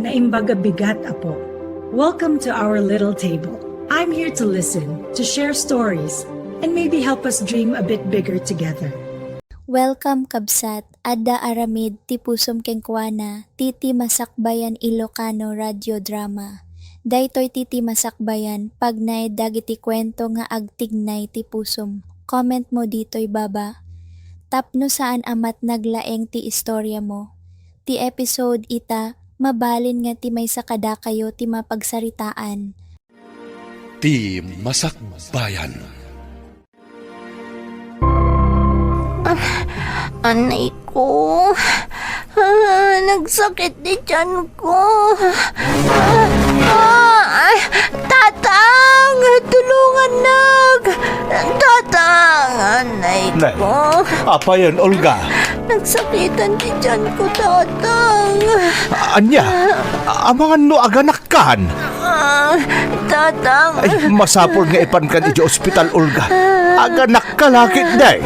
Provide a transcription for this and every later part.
na imbaga bigat, Apo. Welcome to our little table. I'm here to listen, to share stories, and maybe help us dream a bit bigger together. Welcome kabsat, adda aramid ti pusom kengkwana, titi masakbayan Ilocano radio drama. Daytoy titi masakbayan, pagnay dagiti kwento nga agtignay ti pusom. Comment mo dito'y baba. Tapno saan amat naglaeng ti istorya mo. Ti episode ita, mabalin nga ti may sakada kayo ti mapagsaritaan. Ti Masakbayan. Anay ko, nagsakit di tiyan ko. Tatang, tulungan Tatang, anay ko. Apa yan, Olga? Nagsakitan di tiyan ko, Tatang. Anya, amangan no aganakkan. Tatang. Ay, masapol nga ipan ka di ospital, Olga. Aganak ka lakit day.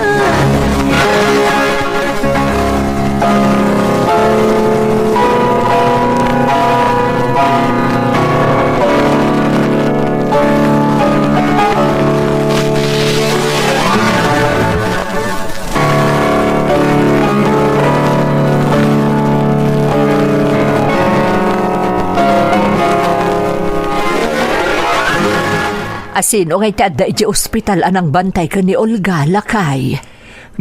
Asin o ngay tada iti ospital anang bantay ka ni Olga, lakay.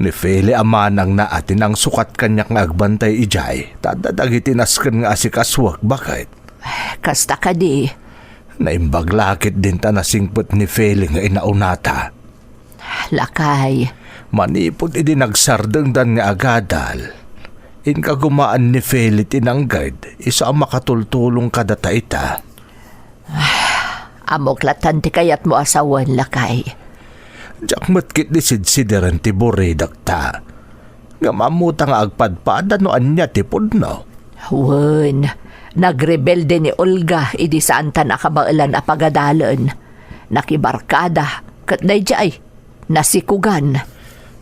Ni Feli amanang na atin ang sukat kanyak nga agbantay ijay. Tadadagiti nasken nga asikaswag, bakit? Kasta ka di. Naimbaglakit din ta nasingpot ni Feli nga inaunata. Lakay. Manipod idi nagsardeng dan nga agadal. Inka gumaan ni Feli tinanggad, isa ang makatultulong kadata ita. Amoklatan ti kayat mo asawan, lakay. Diyak matkit di sidsideran ti buredak ta. Nga mamuta nga agpadpada no anya ti pudno. Wen, nagrebelde ni Olga, idi saan ta nakabailan a pagadalan. Nakibarkada, kat dayjay, nasikugan.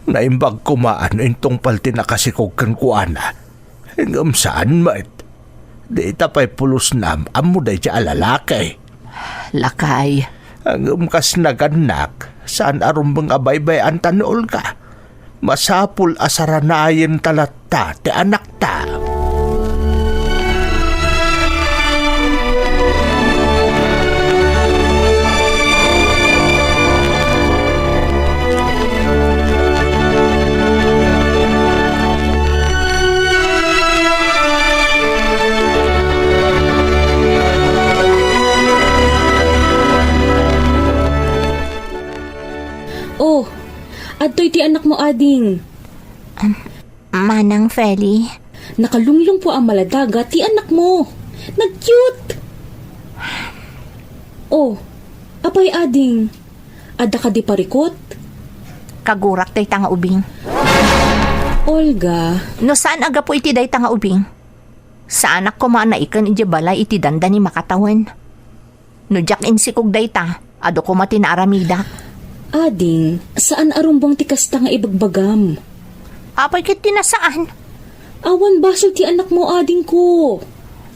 Naimbag kumaan intong palti nakasikog kan kuana. Hingam saan mat? Di tapay pulos nam, amo dayjay alalakay. Lakay. Ang umkas naganak, saan arumbang abaybay ang tanol ka? Masapul asaranayin talatta ti anak ta. Adtoy ti anak mo, ading. Manang Feli. Nakalunglong po ang maladaga ti anak mo. Nag-cute. Oh, apay ading. Ada ka di parikot? Kagurak day tanga ubing. Olga. No saan aga po iti day tanga ubing? Sa anak ko maanaikan iti balay iti danda ni makatawan. No jak insikog day ta, ado ko matinaramidak. Ading, saan arumbang ti kasta nga ibagbagam? Apay kit tinasaan? Awan basol ti anak mo, ading ko.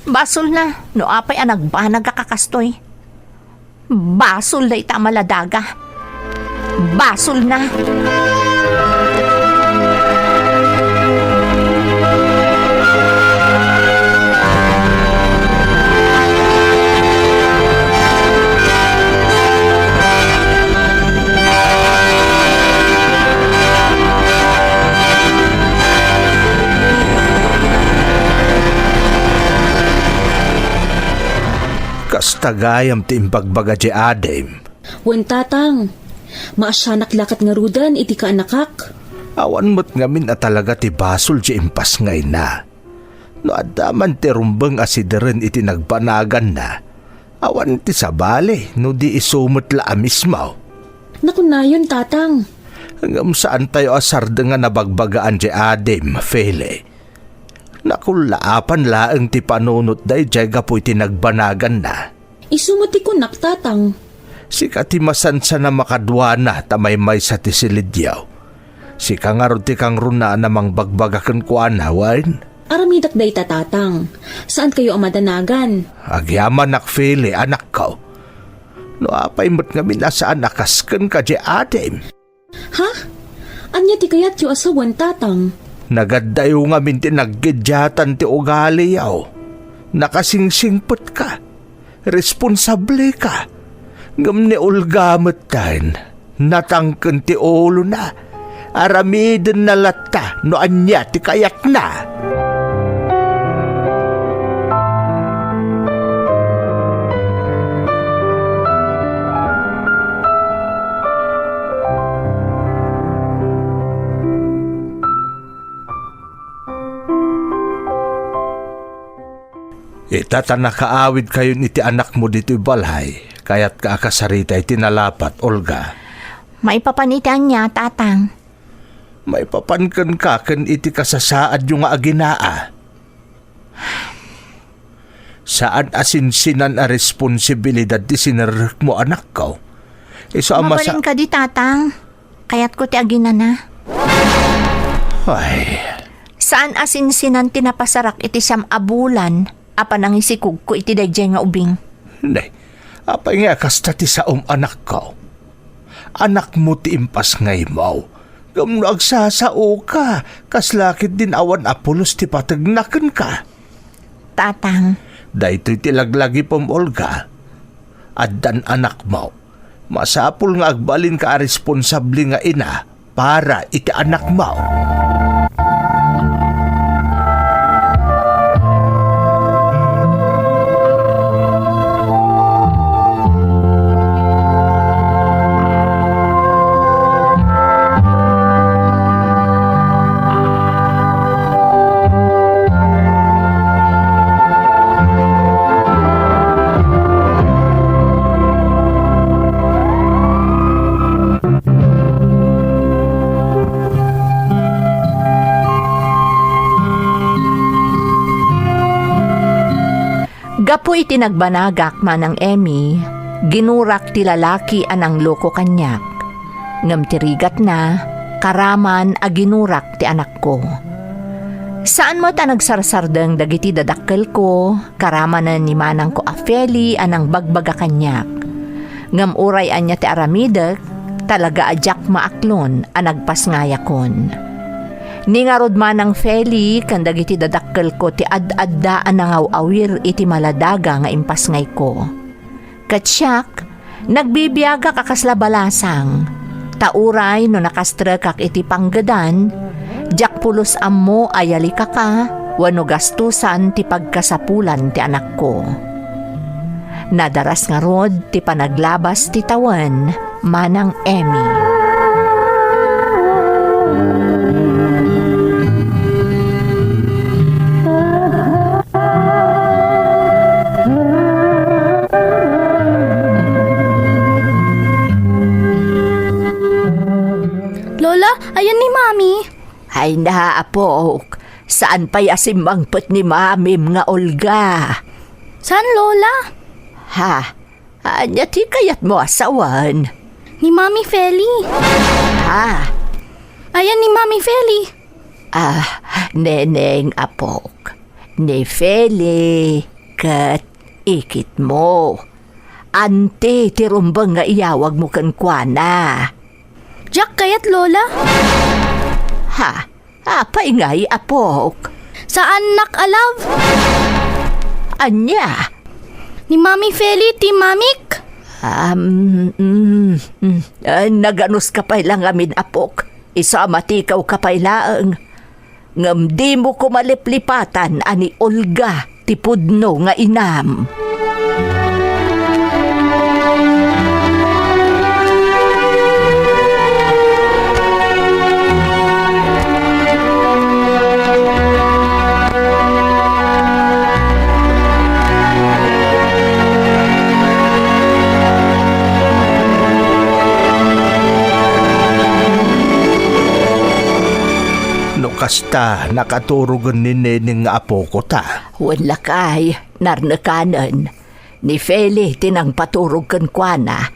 Basol na, no apay anak ba nagkakastoy? Basol day ta maladaga. Basol na. Kastagayam ti impagbaga di adem. Wen tatang, maasyanak lakat nga rudan iti ka anakak. Awan mo't ngamin at talaga ti basol di impas ngay na. No adaman ti rumbang asideren iti nagbanagan na. Awan ti sabali no di isumot la amismaw. Nakunayon tatang. Hanggang saan tayo asarda nga nabagbagaan di adem, Fele. Nakulaapan laang ti panunot day jay gapoy ti nagbanagan na. Isumuti ko naktatang. Si katimasansa na makadwana tamay-may sa tisilidyaw. Si kangarod ti kang runa namang bagbagakan ko anawan. Aramidak day tatang. Saan kayo ang madanagan? Agyaman nak Feli, anak ko. No apay mo't nga minasaan nakaskan ka di adim. Ha? Anya ti kayat yu asawan tatang? Nagadayo nga min tinaggidjatan ti ugali yaw. Nakasingsingpot ka. Responsable ka. Ngam ni ulgamot tayo. Natangken ti ulo na. Aramiden na lata no anya ti kayak na. Itata nakaawid kayo ni ti anak mo dito'y balhay, kaya't kaakasarita ay tinalapat, Olga. Maipapanitan niya, tatang. May papankan ka kan iti kasasaad yung aginaa. Saan asinsinan a responsibilidad ti sinarek mo anak ko? Iso ama sa... Mabalin ka di, tatang. Kaya't ko ti agina na. Ay, Saan asinsinan tinapasarak iti siyam abulan? Apa nang isikog ko iti dayjay nga ubing. hindi. Apay nga kasta ti saom anak ko. Anak mo ti impas ngay mo. Gamno agsasao ka, kaslakit din awan apulos ti patagnakan ka. Tatang, Dahito'y tilaglagi pom Olga. Addan anak mo. Masapul nga agbalin ka a responsable nga ina para iti anak mo. gapo iti nagbanagak manang Emmy, ginurak ti lalaki anang loko kanyak. Ngam tirigat na, karaman a ginurak ti anak ko. Saan mo ta nagsarsardeng dagiti dadakkel ko, karamanan ni manang ko a Feli anang bagbaga kanyak. Ngam uray anya ti aramidek, talaga ajak maaklon a nagpasngayakon. Ningarod manang Feli kan dagiti dadakkel ko ti ad-addaan nangaw-awir iti maladaga nga impasngay ko. Katsyak, nagbibiyaga kakasla balasang. Tauray no nakastrekak iti panggadan, jak pulos ammo ayali ka, wano gastusan ti pagkasapulan ti anak ko. Nadaras nga rod ti panaglabas ti tawan, manang Emmy. Lola, ayan ni Mami. Ay naapok, saan pa'y asimbangpot ni mamim nga Olga? Saan, Lola? Ha? Anya ti kayat mo asawan? Ni Mami Feli. Ha? Ayan ni Mami Feli. Neneng apok. Ni Feli, kat ikit mo. Ante ti rumbang nga iyawag mo kan kuana. Jack kayat, Lola? Ha? Apay nga'y apok. Saan nakalav? Anya? Ni Mami Feli, ti Mamik? Naganus ka pa'y lang amin apok. Isamatikaw ka pa'y laang. Ngam di mo kumaliplipatan ani Olga ti pudno nga inam. Kasta nakaturugan ni Neneng nga apo ko ta. Wala kay, narnakanan. Ni Feli tinang paturog kan kuana.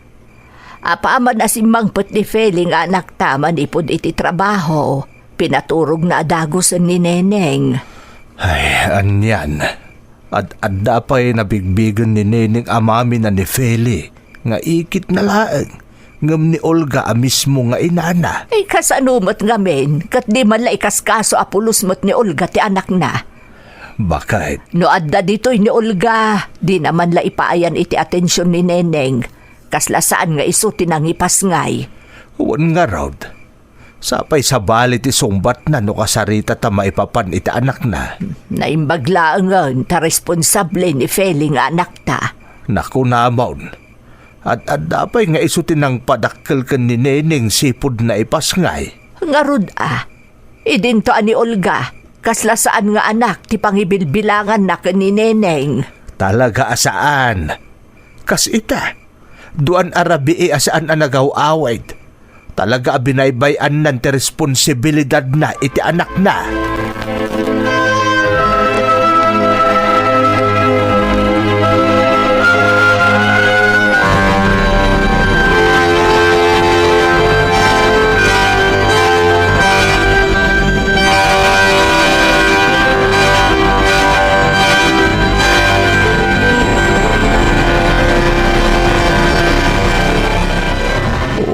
Apaaman asimangpot ni Feli nga anak taman ipod iti trabaho. Pinaturog na adagosan ni Neneng. Ay, anyan. At adda pa'y nabigbigan ni Nening amami na ni Feli nga ikit na laeng ngam ni Olga a mismo nga inana. Ay kasanumot ngamin, kat di man laikas kaso apulos mo't ni Olga ti anak na. Bakit? No adda dito'y ni Olga, di naman la ipaayan iti atensyon ni Neneng. Kasla saan nga iso tinangipas ngay. Huwag nga Rod. Sapay sa balit isumbat na no kasarita ta maipapan iti anak na. Naimbaglaangan ta responsable ni Feli nga anak ta. Naku namon. At dapay nga isutin ng padakkel kan ni Neneng sipod na ipasngay. Nga Rod idinto ani Olga, kasla saan nga anak ti pangibilbilangan na ni Neneng. Talaga asaan? Kas ita, duan arabi asaan ang nagaw-await. Talaga binaybayan nan ti responsibilidad na iti anak na.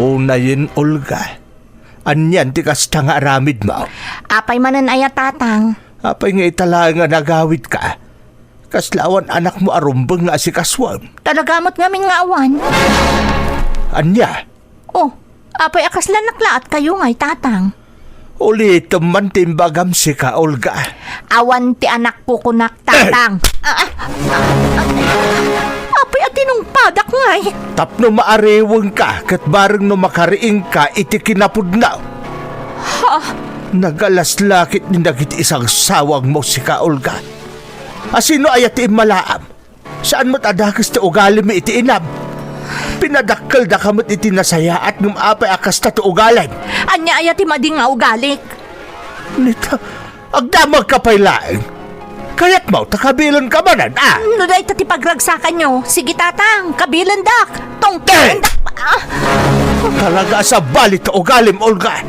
Unayin, Olga. Anyan ti kasta nga aramid mo. Apay manan aya tatang. Apay nga itala nga nagawid ka. Kaslawan anak mo arumbang nga si kaswan. Talagamot ngamin nga awan. Anya? Oh, apay akaslan naklaat kayo ngay tatang. Ulit man timbagam si ka, Olga. Awan ti anak ko kunak tatang. Apay atinong padak ngay. Tapno maarewang ka kat bareng no makariing ka iti kinapudnaw. Nagalaslakit ni nagit isang sawang mo si ka, Olga. Asino ayat ti malaam? Saan mo't adakas ti ugali mi iti inam? Pinadakkel da kamot iti nasaya at ngum apay akas ta ti ugalan. Anya aya ti mading nga ugalik. Nita, agdamag ka pa'y laeng. Kaya't mo, takabilan ka manan, No day ti pagragsakan nyo. Sige tatang, kabilan dak. Tongkilan dak. Talaga sa balit to ugalim, Olga.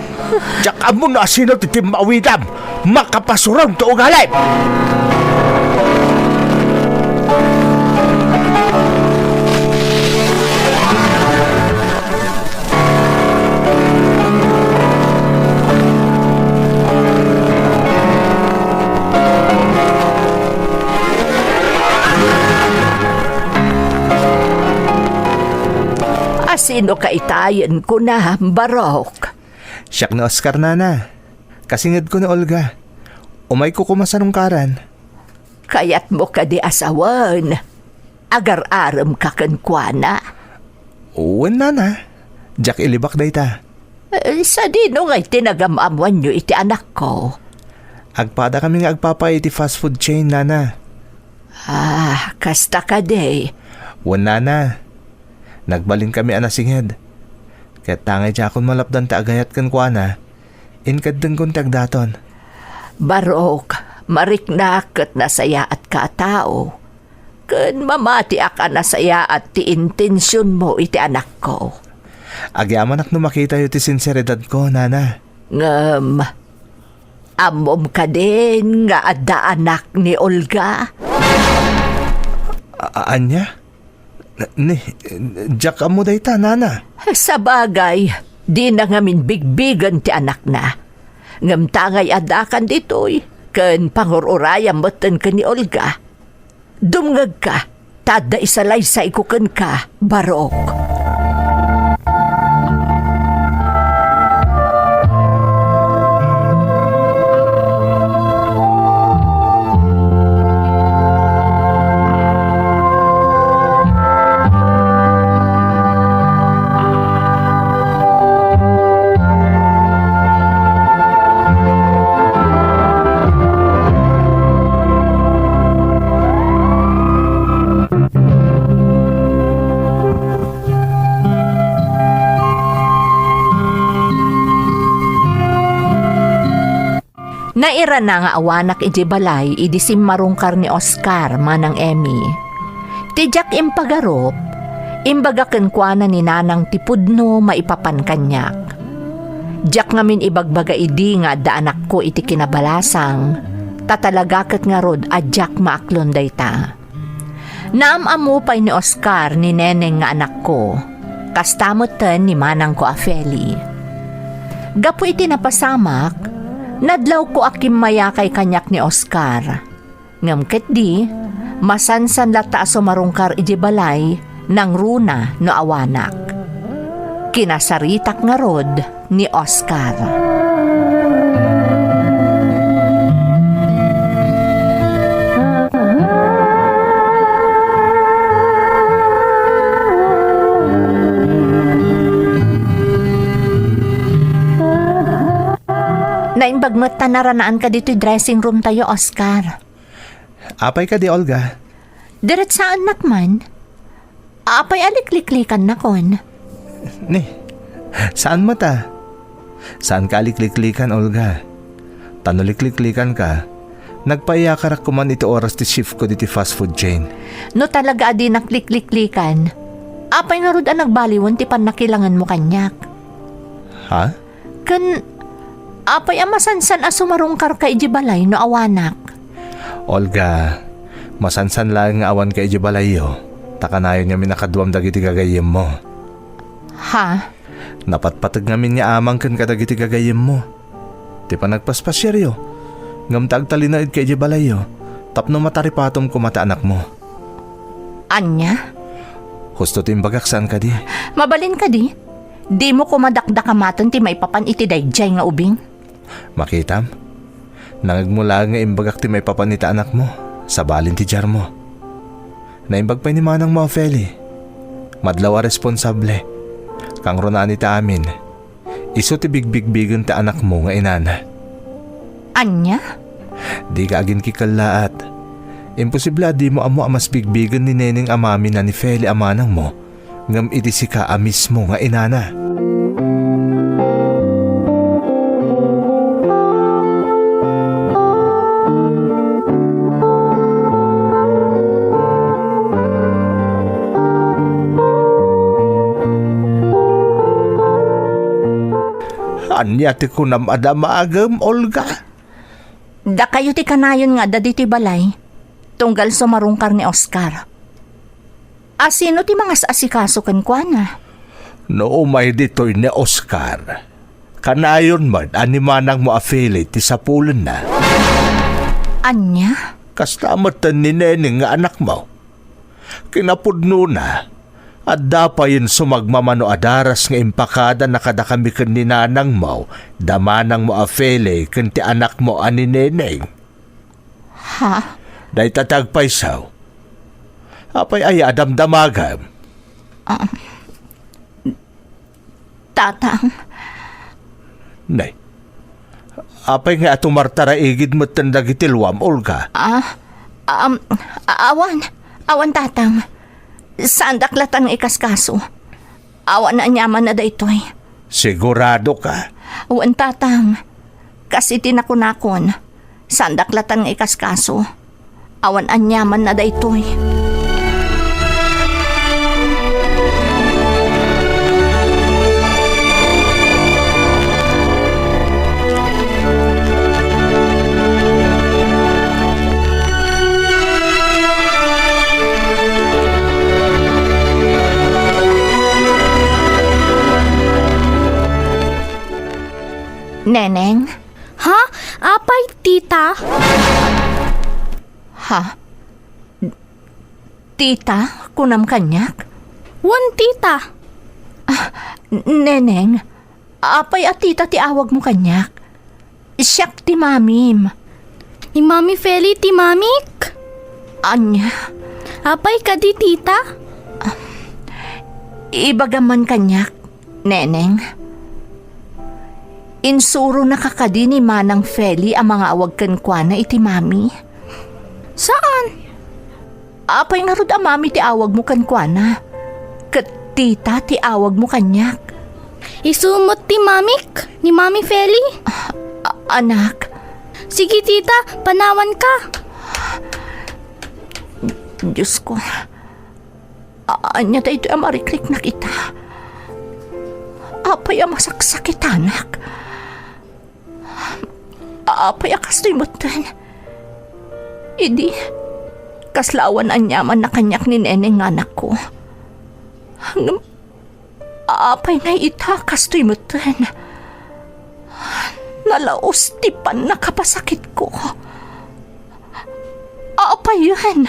Diyak amo na asino ti timawidam. Makapasurang to ugalim. Sino kaitayan ko na, Barok? Siyak na Oscar nana. Kasingid ko na Olga. Umay ko kumasanungkaran. Kayat mo ka di asawan. Agar-aram ka kankwana. Uwan nana. Jack ilibak day ta. Sa dino nga'y tinagamamuan nyo iti anak ko. Agpada kami nga agpapay iti fast food chain nana. Kasta ka day. Uwan nana. Nagbalin kami anasinghed. Kaya tangay siya akong malapdan ta agayat kan kuana. Inkadeng kong tagdaton. Barok, mariknak at nasaya at katao. Kun mamati ka nasaya at ti intensyon mo iti anak ko. Agyaman ak no makita yu ti sinseridad ko, nana. Ngam, amom ka din nga adda anak ni Olga. Anya? Jack amo day ta, nana. Sa bagay, di na ngamin bigbigan ti anak na. Ngam tangay adakan ditoy, ken pangururayam moten ka ni Olga. Dumngag ka, tada isalay sa ikuken ka, Barok. Naira na nga awanak iti balay idisim marungkar ni Oscar manang Emmy. Tijak impagarop, imbaga kenkwana ni nanang tipudno maipapan kanyak. Diyak ngamin ibagbaga idi nga da anak ko iti kinabalasang, tatalagakit nga rod adyak maaklon dayta. Naamamu pa'y ni Oscar ni Neneng nga anak ko, kastamutan ni manang ko a Feli. Gapo iti napasamak, nadlaw ko akim maya kay kanyak ni Oscar. Ngamket di, masansan lata sumarungkar iji balay ng runa no awanak. Kinasaritak nga rod ni Oscar. Naimbagmat ta naranaan ka dito'y dressing room tayo, Oscar. Apay ka di, Olga. Diret saan nakman? Apay alikliklikan na kon. Ni, saan mo ta? Saan ka alikliklikan, Olga? Tanulikliklikan ka. Nagpaiyakarak ko man ito oras ti shift ko diti fast food chain. No talaga adi naklikliklikan. Apay nga rod ang nagbaliwon ti panakilangan mo kanyak. Ha? Apay amasansan sumarungkar ka iji balay no awanak. Olga, masansan lang nga awan ka iji balayo. Takanayon nga minakaduam dagiti gagayem mo. Ha? Napatpatag ngamin nga amang kan kadagiti gagayem mo. Ti pa nagpaspasyeryo. Ngamtag talinaid ka iji balayo. Tapno mataripatom ko mata anak mo. Anya? Husto timbagak saan ka di? Mabalin ka di? Di mo ko madakdakamatan ti maipapan iti dayjay nga ubing? Makitam? Nangagmula nga imbagak ti may papanita anak mo sa balin ti jar mo. Naimbag pa ni manang mo, Feli. Madlawa responsable. Kang runani ta amin. Iso ti bigbigbigan ta anak mo nga inana. Anya? Di ka agin kikalaat. Imposible di mo amo amas bigbigan ni Neneng amami na ni Feli amanang mo. Ngam iti si ka mismo nga inana. Anya ti kunam ada maagam, Olga? Da kayo ti kanayon nga da dito'y balay. Tunggal sumarungkar ni Oscar. Asino ti mga asikaso kan kwa na? No umay dito'y ni Oscar. Kanayon man animanang mo affiliate ti sapulan na. Anya? Kastamatan ni Neneng nga anak mo. Kinapudno na. At dapayin sumagmamano adaras nga impakada nakada kami kan ni nanang mo. Damanang mo affiliate kan ti anak mo ani Neneng. Ha? Day tatagpaysaw. Apay ay adamdamagam. Tatang. Nay. Apay nga atong martaraigid mo tandagitilwam, Olga. Awan tatang. Saan daklatan ng ikaskaso? Awan na anyaman na da ito'y. Sigurado ka? Awan tatang. Kasi tinakunakon. Saan daklatan ng ikaskaso? Awan anyaman na da ito'y. Neneng? Ha? Apay, tita? Ha? Tita? Kunam kanyak? Wan, tita. Neneng? Apay at tita ti awag mo kanyak? Siyak ti mamim. Ni Mami Feli, ti mamik? Anya? Apay ka di, tita? Ibagaman kanyak, Neneng. Insuro nakakadi ni Manang Feli ang mga awag kankwana iti mami. Saan? Apay nga rod ang mami ti awag mo kankwana. Kat tita ti awag mo kanyak. Isumot ti mamik? Ni Mami Feli? Anak. Sige, tita. Panawan ka. Diyos ko. Anya tayo ito ang mariklik na kita. Apay ang masaksakit, anak. Apay ang kastoy mo tan. Idi, kaslawan ang yaman na kanyak ni Neneng nga anak ko. Apay nga itakas to'y mutin. Nalaos tipan na kapasakit ko. Apay yan.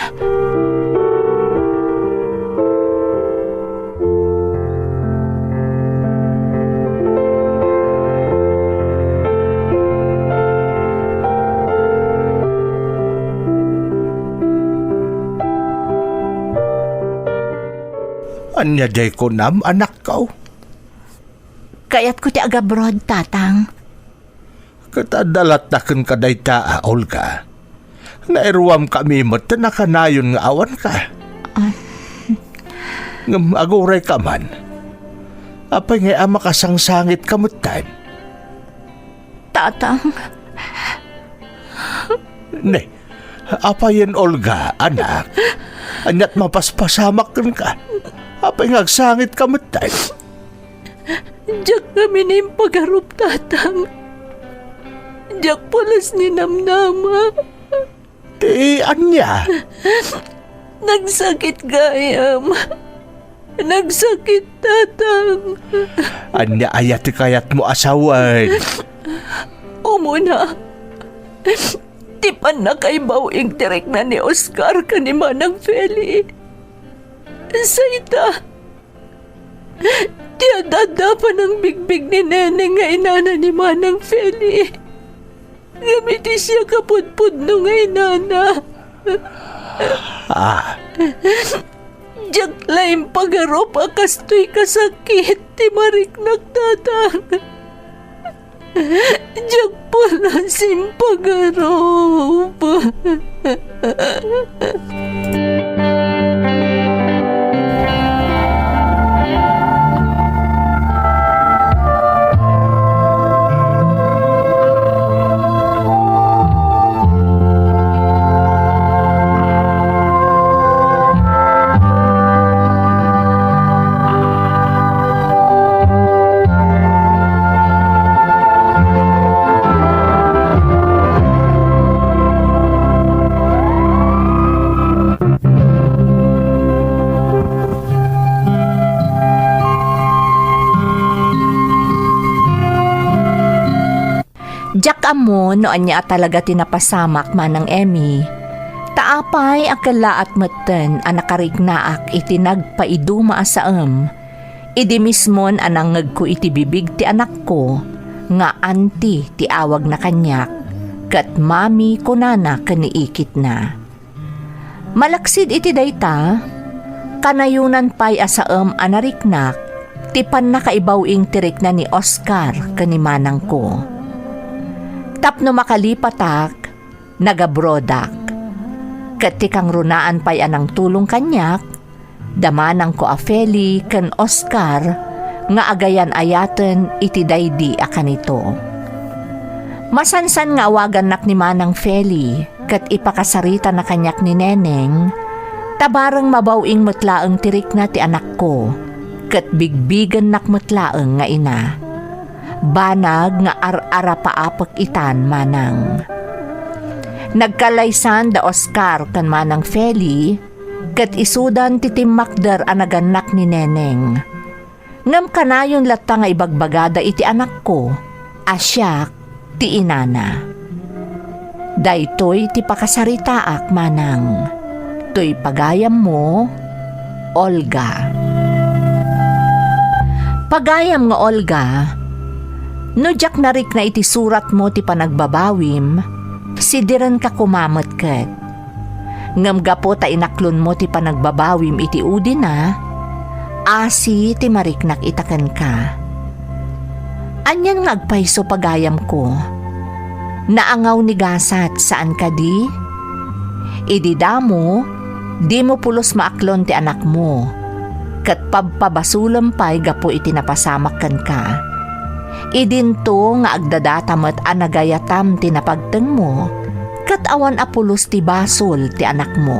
Anya jay ko nam, anak ko. Kayat ko ti agabroad, tatang. Katadalat na kan kaday taa, Olga. Nairuam kami mo't nakanayon nga awan ka. Ngam aguray ka man. Apay nga ama kasangsangit kamutan. Tatang, Ne, apayan Olga, anak. Anyat mapaspasamak ka. Apay nga agsangit kamutan. diyak kami na yung pagarup, tatang. Diyak pulas ni Namnama. Di, anya. Nagsakit gayam. Nagsakit, tatang. Anya ayat kayat mo asawan. Umuna. Tipan na kay bawing direk na ni Oscar ka ni Manang Feli. Sayta. Tiyadada pa ng bigbig ni Neneng nga inana ni Manang Feli. Gamiti siya kapudpud no nga inana. Diyak laing pagarop akastoy kasakit ti mariknak, tatang. Diyak pala simpagarop. Diyak amo noan niya talaga tinapasamak manang Emmy. Taapay akala at meten anakarignaak iti nagpaiduma asaem. Idi mismon anangeg ko iti bibig ti anak ko nga anti ti awag na kanyak ket mami kunana kaniikit na. Malaksid iti dayta kanayunan pay asaem anariknak ti pannakaibawing tirik na ni Oscar kanimanang ko. Tapno makalipatak, nagabrodak. Katikang runaan pa'y anang tulong kanyak, damanang ko a Feli ken Oscar, nga agayan ayaten iti daydi akanito. Masansan nga awagan nak ni Manang Feli, kat ipakasarita na kanyak ni Neneng, tabarang mabawing mutlaeng tirik na ti anak ko, kat bigbigan nak mutlaeng nga ina. Banag nga ar-ara paapag itan manang. Nagkalaysan da Oscar kan Manang Feli, kat isudan titimmakder anaganak ni Neneng. Ngam kanayon latta nga ibagbagada iti anak ko, asyak ti inana. Daytoy ti pakasaritaak manang. Toy pagayam mo, Olga. Pagayam nga Olga, no jak narik na iti surat mo ti panagbabawim, sidiran ka kumamot ket. Ngam gapo ta inaklon mo ti panagbabawim iti udi na, asi ti mariknak itaken ka. Anyan nga agpayso pagayam ko, naangaw ni gasat saan ka di? Idi damo, di mo pulos maaklon ti anak mo, ket pabpabasulam pay gapo iti napasamak ken ka. Idinto nga agdadatamet anagayatam ti napagteng mo, kat awan apulos ti basol ti anak mo.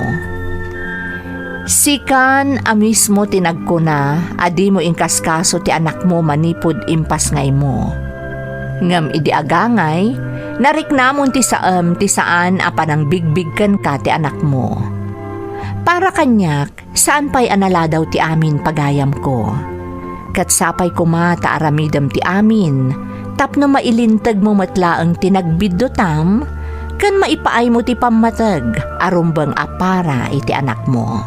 Sikan amismo tinagko na, adi mo ingkaskaso ti anak mo manipod impas ngay mo. Ngam idi agangay, Nariknamon ti saan apan ang bigbig ken ka ti anak mo. Para kanyak, saan pa'y anala daw ti amin pagayam ko. Kat sapay kumata aramidam ti amin, tapno mailintag mo matlaang tinagbiddo tam, kan maipaay mo ti pamatag, arumbang apara iti anak mo.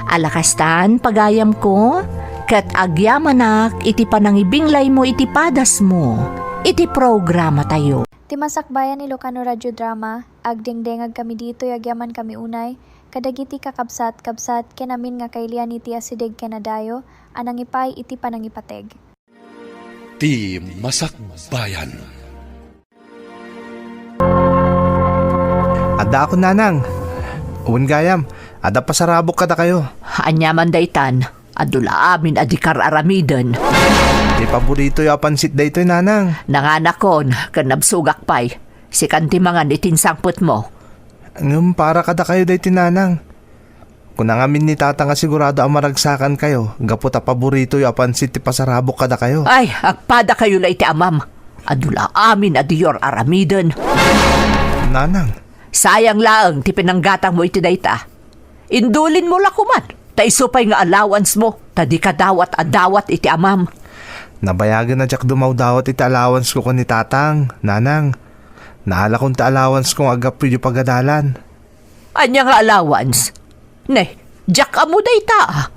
Alakastan pagayam ko, kat agyamanak iti panangibinglay mo iti padas mo, iti programa tayo. Ti Masakbayan Ilocano Radio Drama, agdengdengag kami dito yagyaman kami unay, kadagiti kakabsat kenamin nga kailian iti asideg kenadayo, anang ipay iti panangipateg. Ti Masakbayan. Ada ako nanang. Uwan gayam, ada pasarabok kada kayo. Anyaman daytan, adula amin adikar aramiden. Di paborito yung pansit daytoy nanang. Nanganakon, kanabsugak pay. Si kantimangan itinsangput mo. Ngam para kada kayo daytoy nanang. Kung nangamin ni tata nga sigurado ang maragsakan kayo, gapot a paborito yung pansit ti pasarabok kada kayo. Ay, agpada kayo la iti amam. Adula amin adiyor aramiden. Nanang, Sayang laang ti pinanggatang mo iti dayta. Indulin mo lakuman. Ta isupay nga allowance mo. Ta di ka dawat adawat iti amam. nabayagan na jak dumawdawat iti allowance ko ni tatang, nanang. Naala kong ta allowance kong agap yung pagadalan. Anya nga allowance? Ne, jak amo dayta.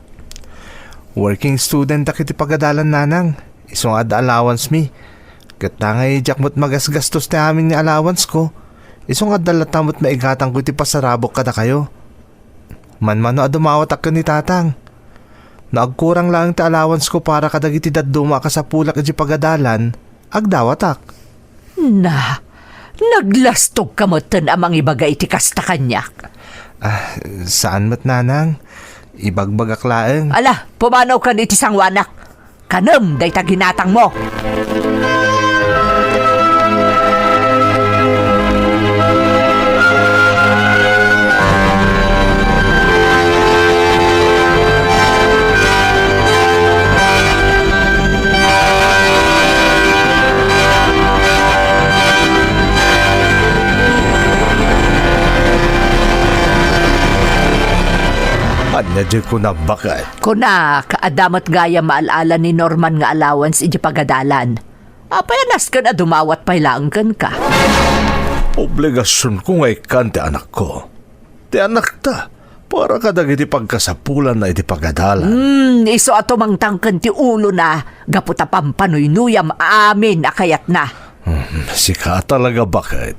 Working student ak iti pagadalan nanang. Isong ada allowance mi. Kat ngay jak mo't magasgastos na amin ni allowance ko. Isong adalatamot maigatang ko iti pasarabok kada kayo. Manmano adumawat ak ni tatang. Naagkurang lang ti allowance ko para kadagiti dadduma ka sa pulak iti pagadalan, agdawat ak. Na, naglastog ka mo tan amang ibagay iti kasta kanyak. Saan mo't nanang? Ibagbagak laeng. Ala, pumanaw ka iti sangwanak. Kanam, day taginatang mo. Anya di ko na bakit. Kuna, kaadamat gaya maalala ni Norman nga allowance iti pagadalan. Apayanas ka na dumawat pailaangkan ka. Obligasyon ko ngay kan ti anak ko. Ti anak ta. Para kadagiti pagkasapulan na iti pagadalan. Iso ato mang tangkan ti ulo na. Gaputa pampanuynuyam amin akayat na. Sika talaga bakit?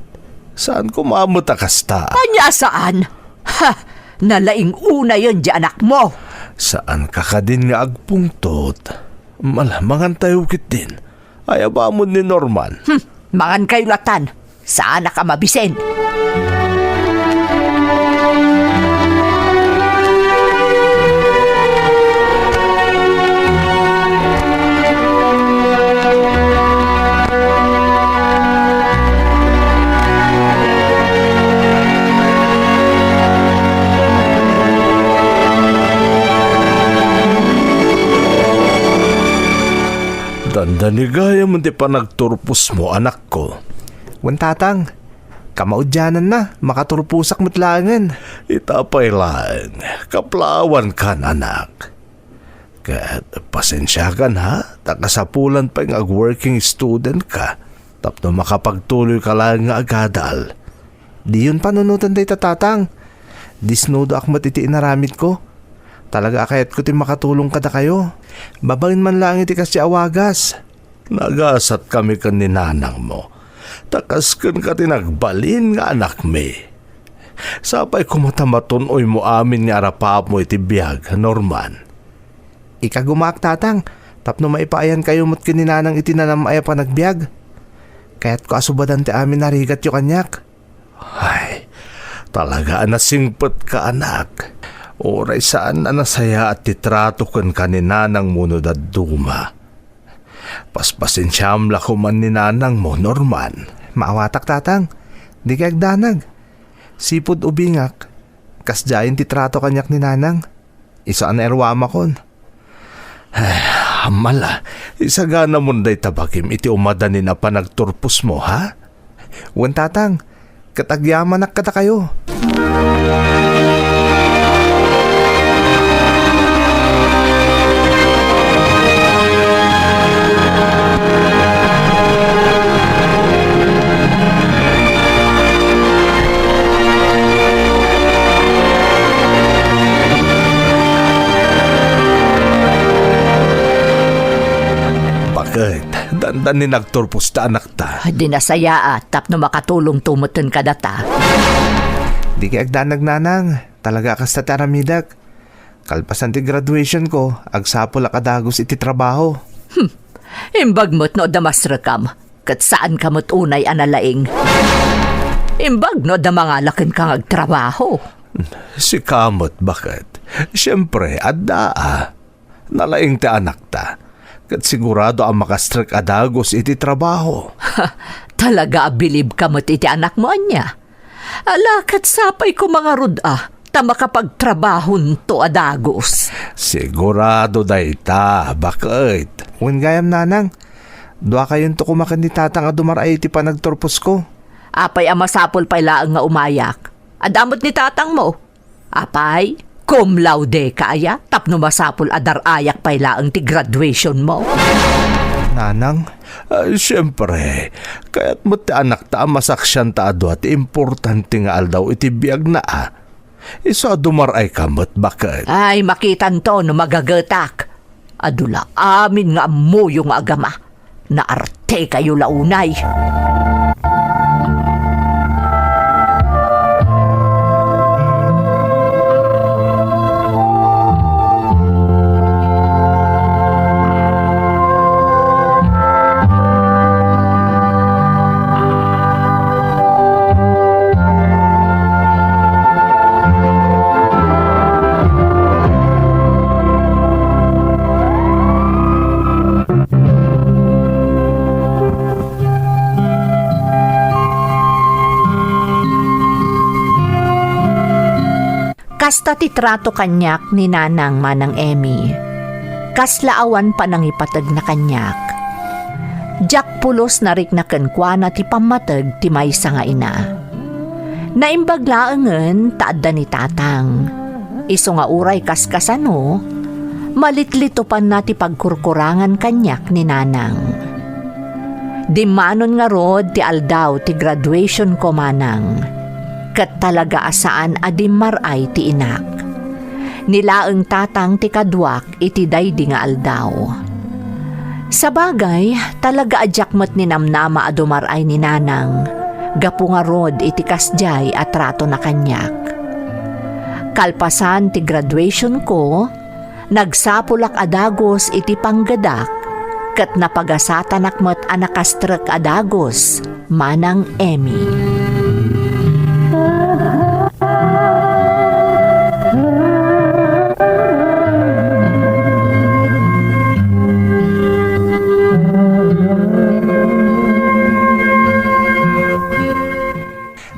Saan ko maamutakas ta? Anya saan? Ha! Nalaing una yon di anak mo. Saan ka ka din nga agpungtot? Malamangan tayo kit din. Ayaba mo ni Norman. Mangan kayo latan. Saan ka mabisen? Dandanigaya mo di pa nagturpos mo, anak ko. Wan tatang, kamaudyanan na, makaturpusak matlangan. Itapay lang, kaplawan ka anak. Kat pasensya ka ha, takasapulan pa yung working student ka. Tapno makapagtuloy ka lang nga agadal. Di yun panunutan day tatang. Disnodo akmat iti inaramid ko. Talaga akayat ko ti makatulong kada kayo. Babangin man lang iti kasi awagas. Nagasat kami kan ni nanang mo. Takas kan ka tinagbalin nga anak me. Sapay kumatamaton oy mo amin nga arapap mo iti biyag, Norman. Ikagumak tatang, tapno maipaayan kayo mo't kininanang itinanam ay pa nagbiag. Kaya't ko asubadan ti amin narigat yung kanyak. Ay, talaga anasingpet ka anak. Oray saan na nasaya at titrato kan kaninanang mo no daduma. Paspasensyam la ko man ni nanang mo, Norman. Maawatak tatang, di kag danag. Sipod ubingak, kasjayin titrato kanyak ni nanang. Isaan erwama kon. Amala, isagana mo day tabakim iti umadanin na panagturpos mo, ha? Wan tatang, katagyaman na kata kayo. Bakit? Dandan ni nagturpos ta anak ta. Di nasaya tap no makatulong tumutin ka data. Di kay agdanag nanang, talaga kas ta taramidak. Kalpasan ti graduation ko, agsapol akadagos iti trabaho. Imbag mo't no damas rekam, kat saan ka mo't unay analaing. Imbag no da mga lakin kang agtrabaho. Si kamot bakit? Siyempre, adda. Nalaing ti anak ta. Kat sigurado ang makastrek adagos iti trabaho. Talaga abilib ka mo't iti anak mo anya. Ala, kat sapay ko mga ruda, ta makapagtrabahon to adagos. Sigurado dayta, bakit? Kung gayam nanang, doa kayon to kumakan ni tatang adumaray iti panagturpos ko. Apay amasapol pa'y laang nga umayak. Adamot ni tatang mo. Apay, cum laude kaya, tapno masapol adar-ayak pa'y laang ti graduation mo. Nanang, siyempre, kaya't mo ti anak ta masaksyan ta ado at importante nga aldaw iti biyag na Iso adumaray kamot, bakit? Ay, makitan to no magagatak. Adula, amin nga mo yung agama. Naarte kayo launay. Kasta titrato kanyak ni nanang manang Emmy. Kaslaawan pa nang ipatag na kanyak. Jack pulos na rik na kenkwana ti pamatag ti maysa nga ina. Naimbaglaangen taadda ni tatang. Iso nga uray kaskasano, malitlito pa na ti pagkurkurangan kanyak ni nanang. Dimanon nga rod ti aldaw ti graduation ko manang. Kat talaga asaan adim maray ti inak. Nilaeng tatang ti kadwak iti daydi nga aldaw. Sa bagay, talaga adjakmat ni namnama adumaray ni nanang. Gapu nga rod iti kasjay at rato na kanyak. Kalpasan ti graduation ko, nagsapulak adagos iti panggadak, kat napagasatan akmat anakastrek adagos, manang Emmy.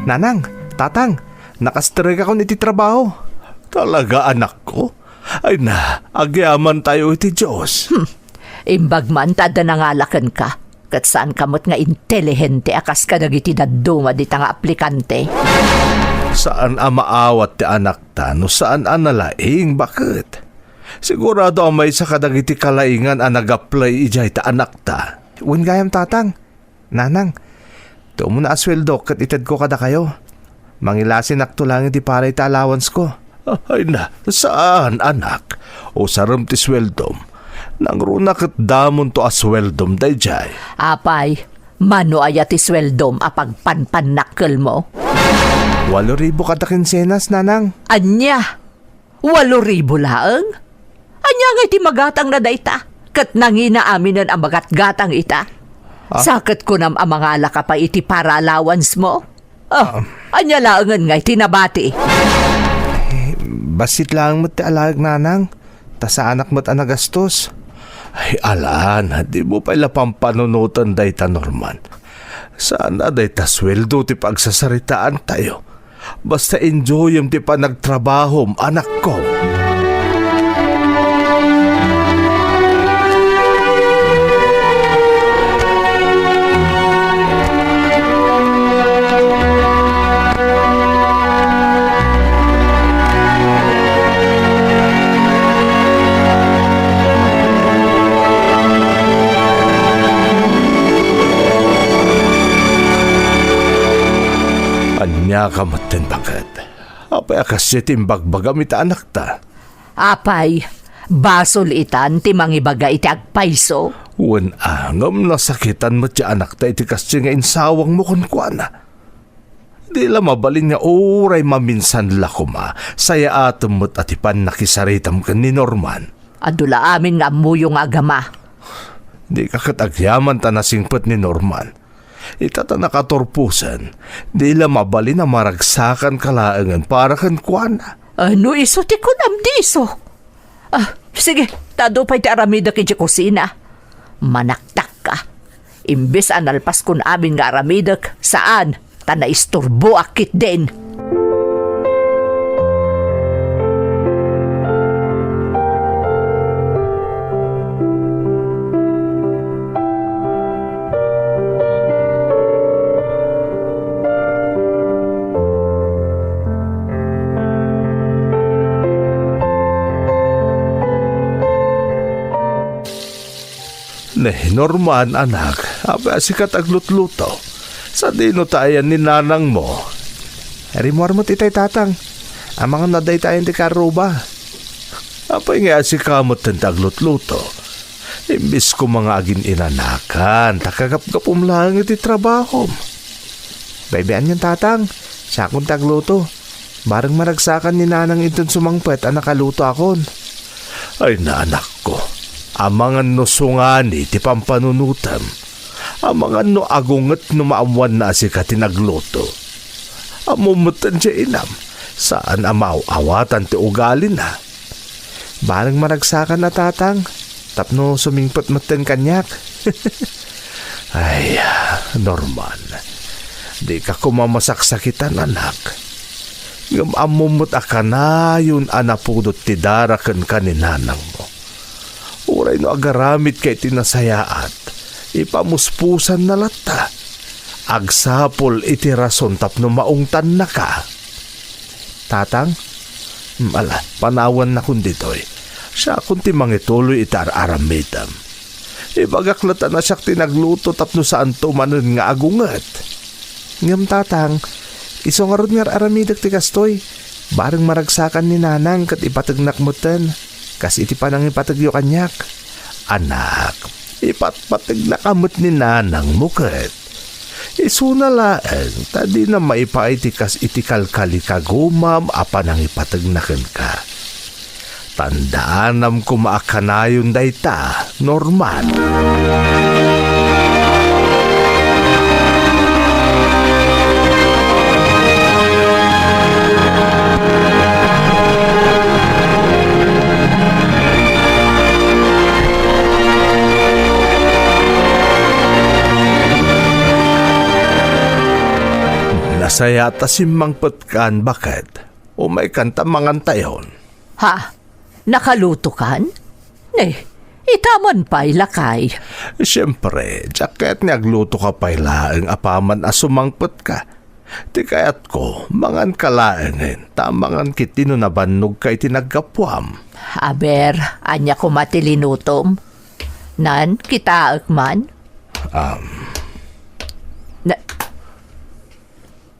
Nanang, tatang, nakastrek ako niti trabaho. Talaga anak ko? Ay na, agyaman tayo iti Diyos. Imbag man tada nangalakan ka. Kat saan kamot nga intelihente akas ka nagiti daduma dita nga aplikante. Saan maawat ti anak ta no saan nalaing, bakit? Sigurado ang may sa kadagiti kalaingan ang nag-apply ijay ta anak ta. Uwan gayam tatang, nanang, to mo na asweldo kat itad ko kada kayo. Mangilasin aktulang iti paray ta allowance ko. Ay na, saan anak? O saram ti sweldom. Nang runak at damon to asweldom dayjay. Apay, mano aya ti sweldom apag panpanakkel mo? 8,000 kada kinsenas, nanang. Anya? 8,000 laeng? Anya nga iti magatang na dayta? Kat nangina aminan ang magatgatang ita? Sakit ko nam amangala ka pa iti para allowance mo? Anya laengan nga iti nabati? Basit lang mo't ti alag, nanang. Ta sa anak mo't anagastos. Ay alan, di mo pala pampanunutan dayta Norman. Sana dayta sweldo ti pagsasaritaan tayo. Basta enjoy yung ti panagtrabaho, anak ko. Anya kamaten bakit? Apay kasi timbagbaga mita anak ta. Apay, basol itan ti mangibaga iti agpayso. Wen angam nasakitan mo ti anak ta iti kasi nga insawang mo kun kuana. Di la mabalin nga oray maminsan la kuma, saya atom mo't atipan nakisaritam ka ni Norman. Adula amin nga muyong agama. Di ka katagyaman ta nasingpet ni Norman. Itata nakatorpusan, di la mabalin na maragsakan kalaangan para kan kuana. Ano iso ti kunam di iso? Sige, tado pa'y ti aramida ki kusina. Manaktak ka. Imbes analpas kun amin nga aramidak, saan? Ta naisturbo akit din. Norman anak, apa sikat aglutluto. Sa dino tayan ni nanang mo. Herimuar mo titay tatang. Ang mga naday tayo di karuba. Apay nga si kamot ng taglutluto. Imbis ko mga agin inanakan, takagap-gapum lang iti trabaho. Baybayan yung tatang, siya akong tagluto. Barang maragsakan ni nanang itong sumangpet ang nakaluto akon. Ay naanak ko. Amangan no sungani ti pampanunutam. Amangan no agunget no maamwan na si katinagluto. Amumutan siya inam. Saan amaw-awatan ti ugali na. Barang maragsakan na tatang. Tapno sumingpot maten kanyak. Ay, Norman. Di ka kumamasaksakitan anak. Amumut akana yun anapudot ti darakan kaninanang mo. Uray no agaramit kay tinasayaat, ipamuspusan na lata. Agsapol iti rason tapno maungtan na ka. Tatang, panawan na kun ditoy. Siya kunti mangituloy itar aramitam. Ibagaklata na siya tinagluto tapno saan tumanon nga agungat. Ngam tatang, iso nga ron nga aramidak ti kastoy. Bareng maragsakan ni nanang kat ipatagnak mo ten. Kasi iti panang ipatagyo kanyak. Anak, ipatpatag na kamot ni nanang muket. Isunalaang, tadi na maipaitikas iti kalkali kagumam apan ang ipatagnakan ka. Tandaanam kumaakanayon dayta, Norman. Nasaya ta simangpot kan bakit? O may kanta mangantayon. Ha? Nakaluto kan? Itaman pa'y lakay. Siyempre, jacket ni agluto ka pa'y laeng apaman asumangpot ka. Di kayat ko, mangan kalaengin, tamangan kitino na banog kay tinagkapwam. Aber, anya ko matilinutom. Nan, kita man?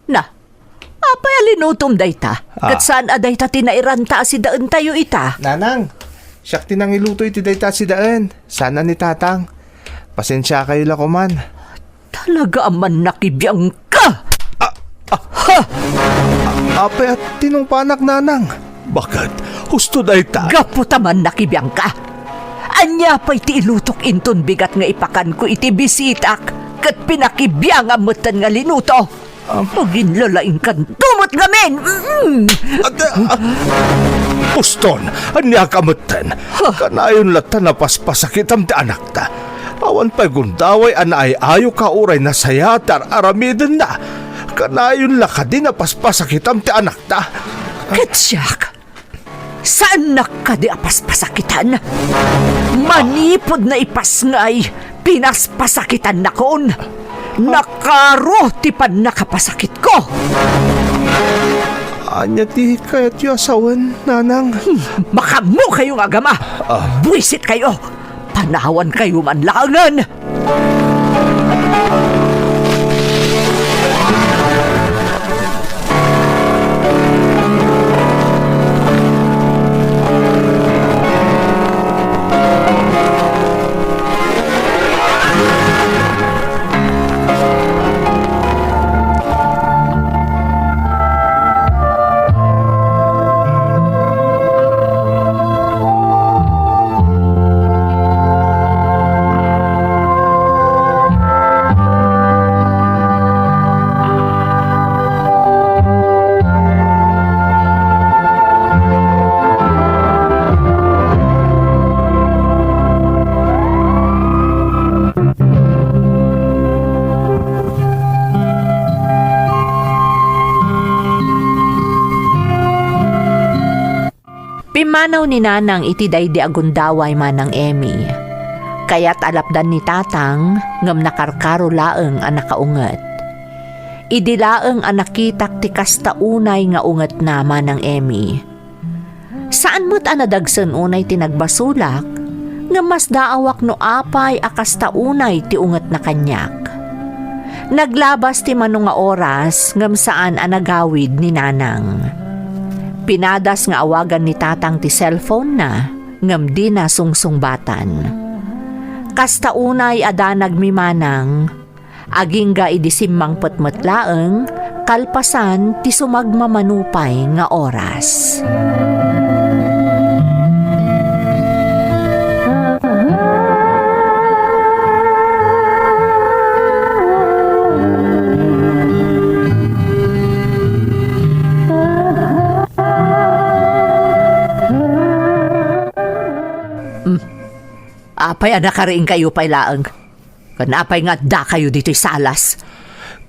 Na, apay alinutom dayta. Kat saan adayta tinairanta si daan tayo ita? Nanang, siyak tinang iluto iti dayta si daan. Sana ni tatang. Pasensya kayo lakuman. Talaga aman nakibiyang ka! Apay at tinungpanak nanang. Bakit? Husto dayta. Gaputaman nakibiyang ka! Anya pa'y ti ilutok inton bigat nga ipakan ko iti bisitak kat pinakibiyang amutan nga linuto. Magin lalaing kan tumot gamin! Puston, anya kamutan. Kanayon lata na paspasakitam ti anak ta. Awan pa'y gundaway anay ayo ka uray na sayatar aramidin na. Kanayon laka di na paspasakitam ti anak ta. Ketsyak! Saan na ka di apaspasakitan? Manipod na ipasngay, pinaspasakitan na kon. Nakaro ti pan nakapasakit ko. Anya ti kayat yu asawan, nanang. Makamu kayong agama. Buisit kayo. Panawan kayo manlangan. Pimanaw ni Nanang iti daydi agundaway manang Emmy. Kaya't alapdan ni Tatang ngam nakarkaro laeng ang nakaunget. Idi laeng ang nakitak ti kasta unay nga unget na manang Emmy. Saan mo't anadagsen unay tinagbasulak nga mas daawak no apay akasta unay ti unget na kanyak. Naglabas ti manong nga oras ngam saan anagawid ni Nanang. Pinadas nga awagan ni Tatang ti cellphone na ngam di na sungsungbatan. Kasta unay ada nagmimanang aging ga idisimmang petmetlaeng kalpasan ti sumagmamanupay nga oras. Apay anakariing kayo pay laeng. Kanapay nga da kayo dito'y salas.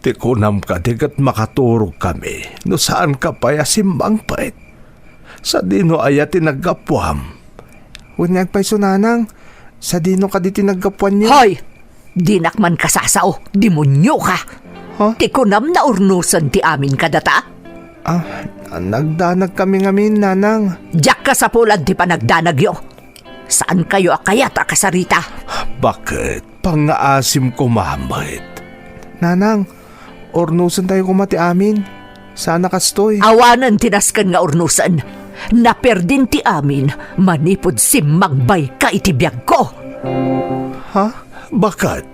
Ti kunam ka digat makaturog kami no saan ka paya simbang pait. Sa dino aya tinaggapuam. Hunyag pa'y sunanang, sa dino ka di tinaggapuan niya. Hoy! Dinakman ka sasao, demonyo ka! Huh? Ti kunam na urnusan ti amin kadata. Nagdanag kami ngamin, Nanang. Diyak ka sa pulan ti panagdanag yo. Saan kayo akayat akasarita? Bakit? Pangaasim ko mamit. Nanang, ornusan tayo kumati amin. Sana kastoy. Awanan tinaskan nga urnusan. Naperdin ti amin, manipod simangbay ka itibiyag ko. Ha? Bakit?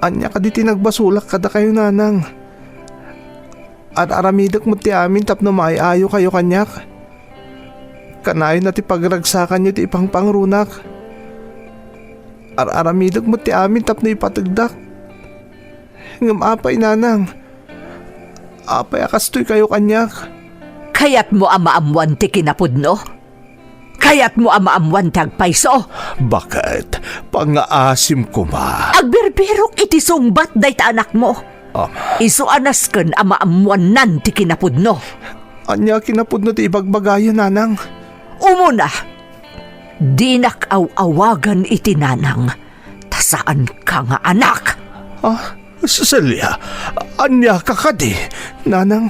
Anya ka di tinagbasulak kada kayo, Nanang. At aramidak mo ti amin tapno maayayo kayo kanyak. Kanayon na ti pagragsakan nyo ti ipang pangrunak. Aramidag mo ti amin tapno ipatagdak. Ngam apay, Nanang. Apay akastoy kayo kanyak. Kayat mo amaamuan ti kinapudno? Kayat mo amaamuan ti agpayso? Bakit? Pangaasim ko ma. Agberbirok iti sungbat day ta anak mo. Isu anas ken amaamuan nan ti kinapudno. Anya kinapudno ti ibagbagayan, Nanang. Umuna, dinak awagan iti Nanang. Tasaan ka nga anak? Celia, anya ka kadi? Nanang,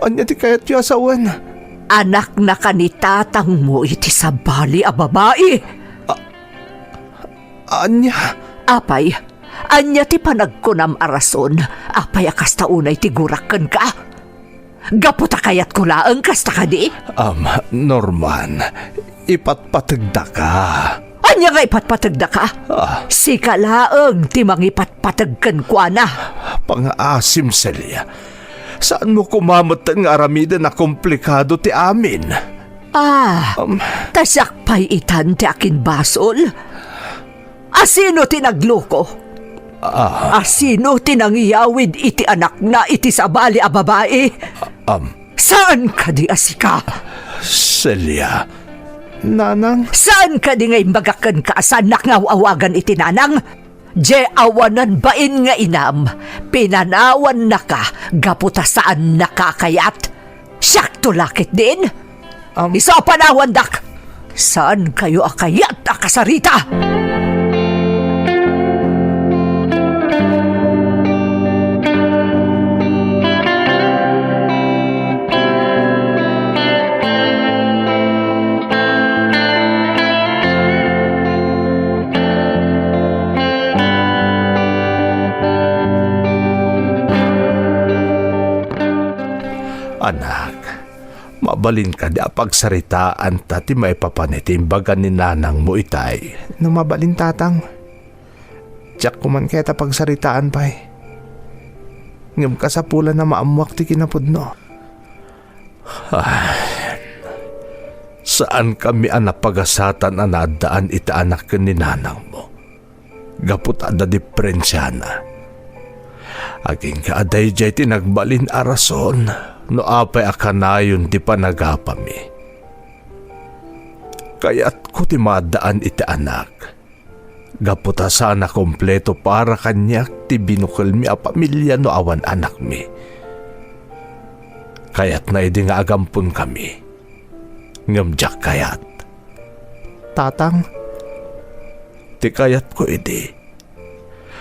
anya ti kayat yu asawan? Anak na kanitatang mo iti sabali a babae. Anya? Apay, anya ti panagkunam arason. Apay akas taunay ti guraken ka. Gaputa kayat ko laeng kasta ka di? Norman, ipatpatagda ka. Anya nga ipatpatagda ka? Sika laeng ti mangipatpatagkan kwa na. Pangaasim, Celia. Saan mo kumamatan nga aramidan na komplikado ti amin? Tasakpay itan ti akin basol? Asino tinagloko? Asino tinangiyawid iti anak na iti sabali a babae? Saan ka di asika? Celia, Nanang? Saan ka di ngay magakan ka asanak nga awagan iti Nanang? Je awanan bain nga inam, pinanawan na ka, gaputa saan nakakayat. Siyak tulakit din? Isa panawan dak, saan kayo akayat akasarita? Anak, mabalin ka di apagsaritaan tati maipapanitiimbagan ni Nanang mo itay. No mabalin, Tatang. Tiyak kuman kaya pagsaritaan pa'y. Ngam kasapulan na maamuak ti kinapudno. Saan kami anapagasatan anadaan ita anak ni Nanang mo? Gaput ada diferensya na. Aging kaaday jay tinagbalin arason. No apay akanayon di panagapami. Kaya't ko ti madaan iti anak. Gaputa sana kompleto para kanyak ti binukal mi a pamilya no awan anak mi. Kaya't na idi nga agampun kami. ngamjak kayat. Tatang, ti kayat ko iti.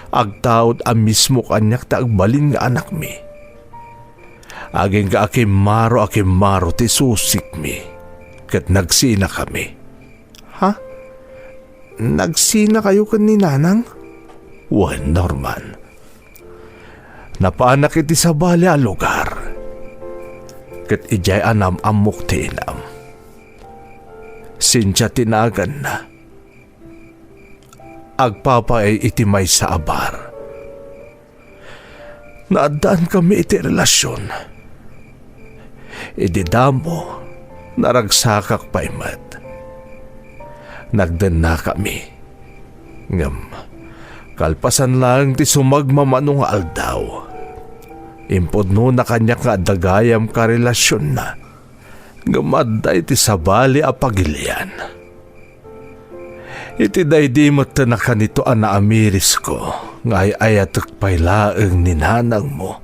Agtaod ang mismo kanyak ta agbalin nga anak mi. Aging ka akim maro ti susik mi. Kat nagsina kami. Ha? Nagsina kayo kan ni nanang? Wan, Norman. Napaanak iti sa bali a lugar. Kat ijay anam amok ti inam. Sinsya tinagan na. Agpapaay iti may sa abar. Naadaan kami iti relasyon. Idi damo, naragsakak pa imat. Nagdan na kami. Ngam, kalpasan lang ti sumagmamanong aldaw. Impod no na kanya nga dagayam ka relasyon na. Gamadda iti sabali a pagilian. Iti daydi mata na kanito ana amiris ko, ngay ayatek paylaeng ni nanang mo.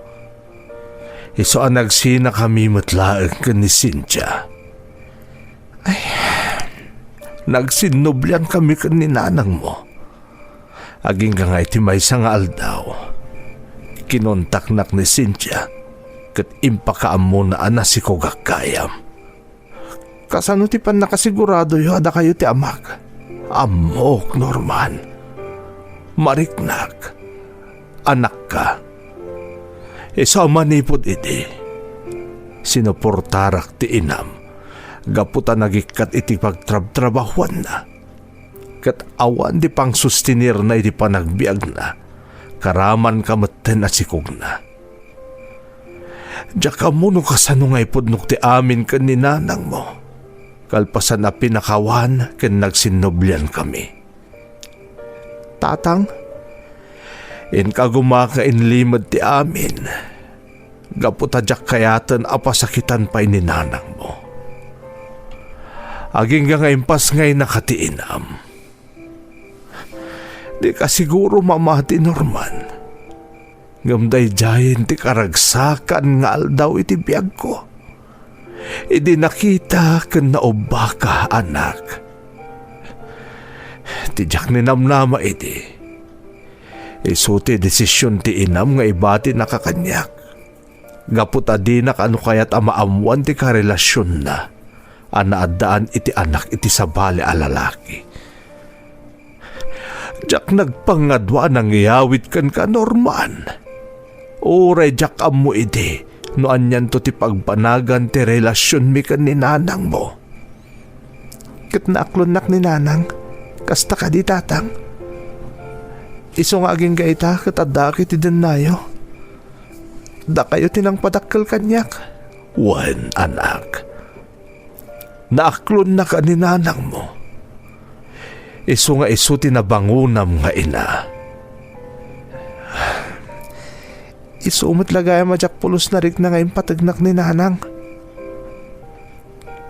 Iso ang nagsina kami matlaeng ka ni Cynthia. Ay, nagsinublan kami ka ni nanang mo. Aging ka nga iti may nga aldaw. Kinontak-nak ni Cynthia, kat impakaam mo na ana si Kogakayam. Kasano ti pan nakasigurado yo ada kayo ti amak? Amok, Norman. Mariknak. Anak ka. Isa manipod iti. Sinuportarak ti inam. Gaputa nagikat iti pagtrab-trabahuan na. Kat awan di pang sustinir na iti panagbiag na. Karaman kamaten at sikog na. Diya ka mo no kasano nga ipudnok ti amin ka ni nanang mo. Kalpasan na pinakawan ken nagsinublan kami. Tatang, in kagumakain limad ti amin. Gaputa jak kayatan apasakitan pa ininanang mo. Aging nga impas ngay nakatiinam. Di ka siguro mamati, Norman. Ngamday jayin ti karagsakan nga aldaw iti biyag ko. Idi nakita ken naoba ka, anak. Tijak ni namnama iti. Isuti desisyon ti inam nga ibati nakakanyak. Gaput adi na kano kayat amaamuan ti karelasyon na. Anaadaan iti anak iti sabali a lalaki. Jak nagpangadwa nang iyawit kan ka, Norman. Uray jak amu iti. No anyan to ti pagpanagan ti relasyon mi kan ni nanang mo. Kat naaklonak ni nanang, kasta ka di tatang. Iso nga aging gaita kat adda kiti denayo. Da kayo tinang padakkel kanyak. Wan, anak. Naaklon na ka ni nanang mo. Iso nga iso tinabangunam nga ina. Isumot lagay madyak pulos na rik na ngayon patagnak ni nanang.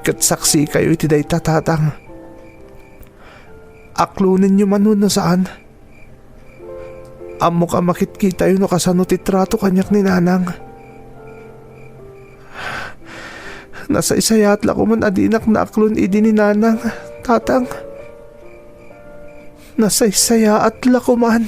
Kat saksi kayo iti day tatatang. Aklunin nyo manuno no saan. Amo ka makitkita yun no kasano titrato kanyak ni nanang. Nasa isayat la ko man adinak na aklon idi ni nanang, tatang. Nasa isayat la ko man.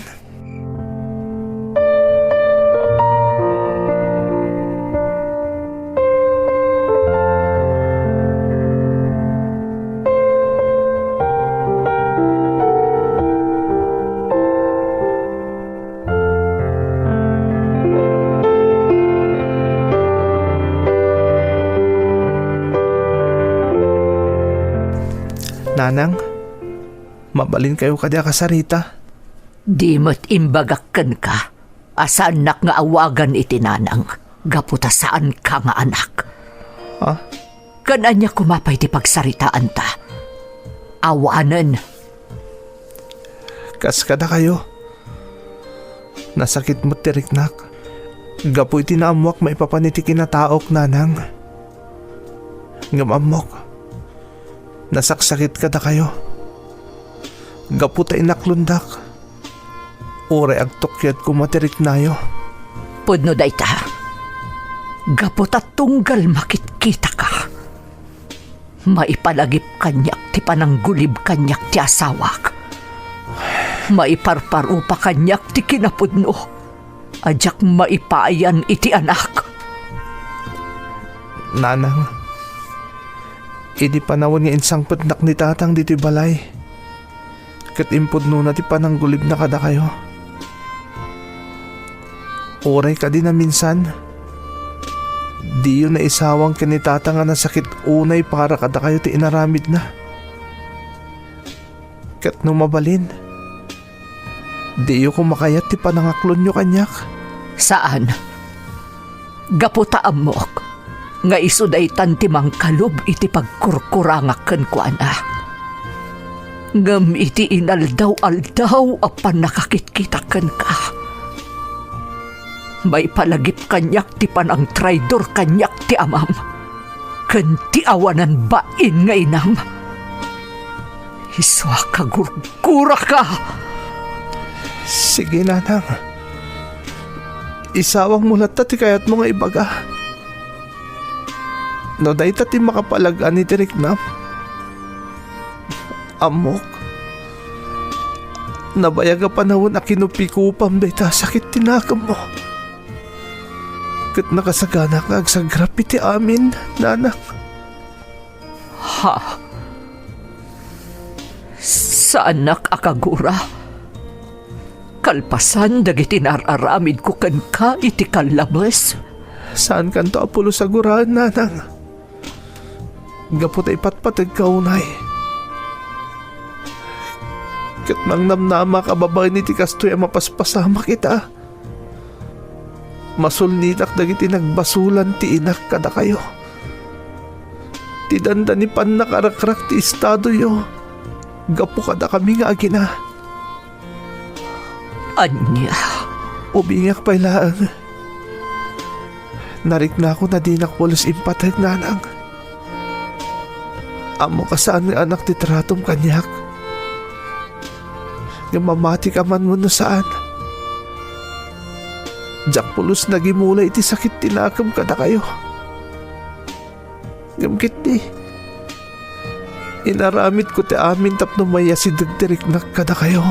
Nanang, mabalin kayo kadya kasarita. Di mo't imbagakkan ka. Asaan nak nga awagan iti nanang. Gaputa saan ka nga anak. Ha? Kananya kumapay ti pagsaritaan ta. Awanan. Kas kada kayo. Nasakit mo tiriknak. Gapoy tinamwak maipapanitikin na taok, nanang. Ngamamok. Nasaksakit kada kayo. Gaputa inaklundak. Ure ag tukyat ko matirik nayo. Pudno day ta. Gaputa tunggal makitkita ka. Maipalagip kanyak ti pananggulib kanyak ti asawak. Maiparparo pa kanyak ti kinapudno. Ajak maipayan iti anak. Nanang, idi panawon nga insangpetnak ni tatang diti balay. Kat impudno na ti pananggulib na kada kayo. Oray ka din na minsan. Di yun na isawang kanitatanga na sakit unay para kada kayo ti inaramid na. Kat numabalin. Di yun kumakayat ti panangaklon nyo kanyak. Saan? Gaputaan mo. Nga isuday tantimang kalub iti pagkurkurangak ken kuana. Ngam iti inaldaw-aldaw apan nakakit-kitaken ka. May palagip kanyak ti panang traidor kanyak ti amam. Ken ti awanan bain nga inam. Iswa ka gurgura ka. Sige, nanang. Isawang mulat ta ti kayat mo nga ibaga. No, dahi ta ti makapalagan ni Tiriknam. Amok. Nabayaga panahon na kinupikupam dahi ta sakit tinakam mo. Kat nakasagana ka agsagrap iti amin, nanang. Ha? Saan akagura? Kalpasan dagiti nararamid ko kan ka iti kalabas. Saan kanto apulo sa gurahan, nanang? Gapot ay patpatag kaunay. Kat mang namnama kababay ni ti kastoy ang mapaspasama kita. Masulnitak dagiti nagbasulan ti inak kada kayo. Ti danda ni pan nakarakrak ti estado yo. Gapo kada kami nga agina. Anya? Ubingak pailaan. Narik na ako na di nakpulos impatag, nanang. Amo ka saan nga anak ti tratom kanyak. Nga mamati ka man mo no saan. Diyak pulos nagimula iti sakit tinakam kada kayo. Gamkit ni. Inaramit ko ti amin tapno maya si dagdirik na kada kayo.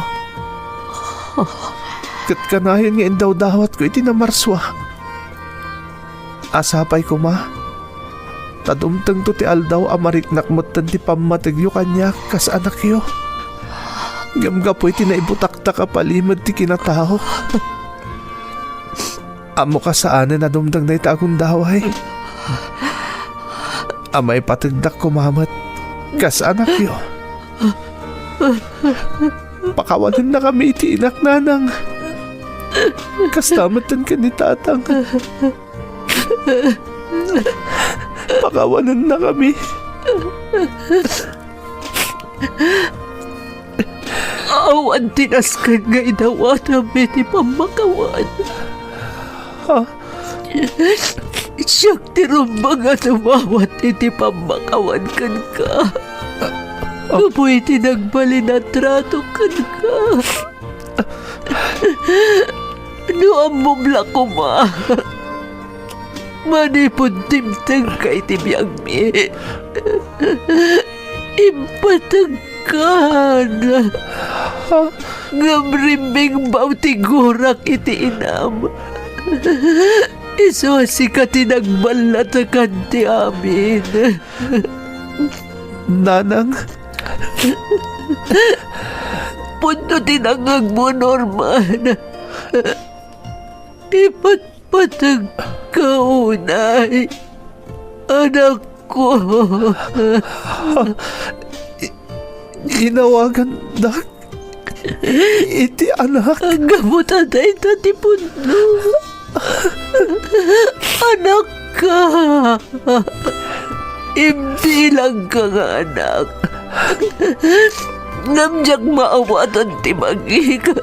Kat kanayon nga indaw dawat ko iti namarswa. Asapay ko ma. Tadumtang to ti aldaw amariknak mo ti pamatagyo kanya kas anak yo. Gamga po iti naibutakta ka palimad ti kinatao. Amo ka saan na dumdang na itagong daway. Amay patagdak kumamat kas anak yo. Pakawalan na kami iti inak, nanang. Kastamatan ka ni tatang. Pakawalan na kami. Awan tinaskan nga inawa namin ni pamakawan. Ha? Siyak tirumbang nga tumawat iti pamakawan kan ka. Apoy tinagbali na trato kan ka. No amumla ko ma. Manipod timtang kay tibiyang mi. Impatag ka na. Ngamrimbing bautigurak iti inam. Iso ka tinagbalatakan ti amin. Nanang? Punto tinangag mo, Norman. Ipatpatag ka unay. Anak ko. Inawagan na iti anak. Ang gamutan na itati puno. Anak ka. Imbilang ka nga anak. Namjak maawatan ti magika.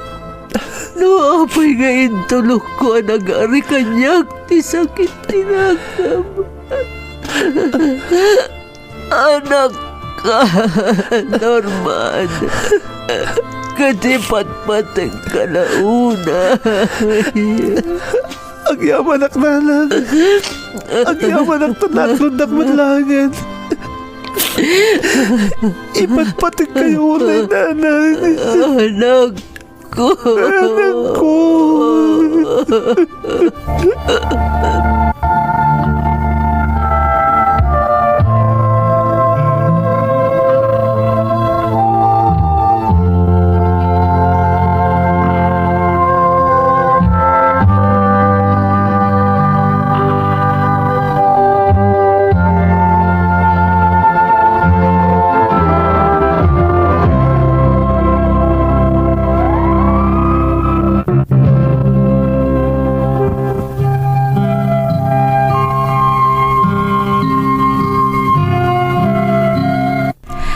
No, apay nga intulok ko ang nag-ari kanyak ti sakit tinakam. Anak ka, Norman. Katipat-patag ka na una. Agyaman ak nanang. Agyaman ak tanaklod ak madlangan. Iba't pati kayo na nanay. Anak ko. Anak ko.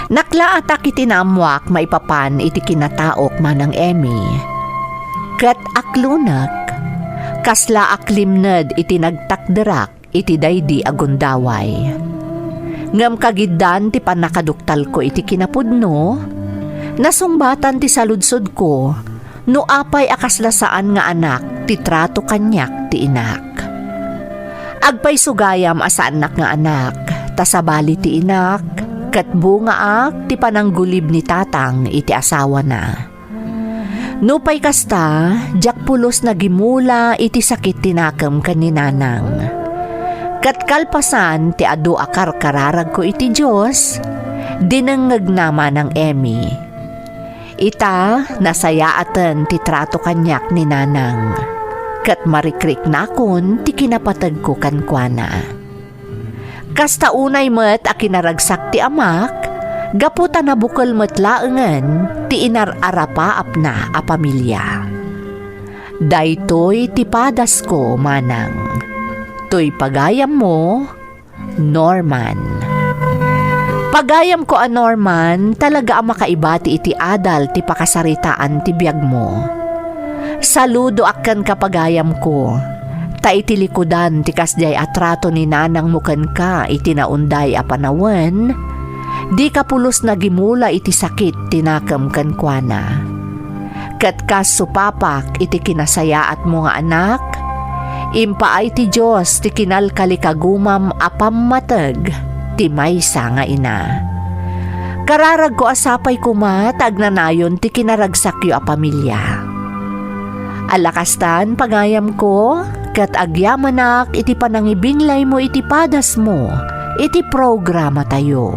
Naklaatak iti naamwak maipapan iti kinataok manang Emmy. Kat aklunak, kasla aklimned iti nagtakderak iti daydi agundaway. Ngam kagiddan ti panakaduktal ko iti kinapudno, nasungbatan ti saludsod ko, no apay akaslasaan nga anak ti trato kanyak ti inak. Agpay sugayam asa anak nga anak, tasabali ti inak, kat bunga ak ti pananggulib ni tatang iti asawa na. Nupay kasta, jak pulos na gimula iti sakit tinakam kaninanang. Kat kalpasan ti adu akar kararag ko iti Diyos, dinangag naman ng Emmy. Ita, nasayaatan ti trato kanyak ni nanang. Kat marikrik nakon ti kinapatag ko kankwana. Kasta unay met a kinaragsak ti amak, gaputa na bukal met laengen ti inararapaap na a pamilya. Daytoy ti padas ko manang. Toy pagayam mo, Norman. Pagayam ko a Norman, talaga ang makaibati iti adal ti pakasaritaan ti biyag mo. Saludo akan kapagayam ko. Ta iti likudan ti kasjay atrato ni nanang muken ka iti naunday a panawen, di kapulos na gimula iti sakit tinakam kankwana. Kat kas supapak iti kinasayaat mo nga anak, impaay ti Diyos ti kinalkalikagumam a pammateg ti maysa nga ina. Kararag ko asapay kuma tagnanayon ti kinaragsakyo a pamilya. Alakastan pagayam ko, kat agyamanak iti panangibinglay mo iti padas mo, iti programa tayo.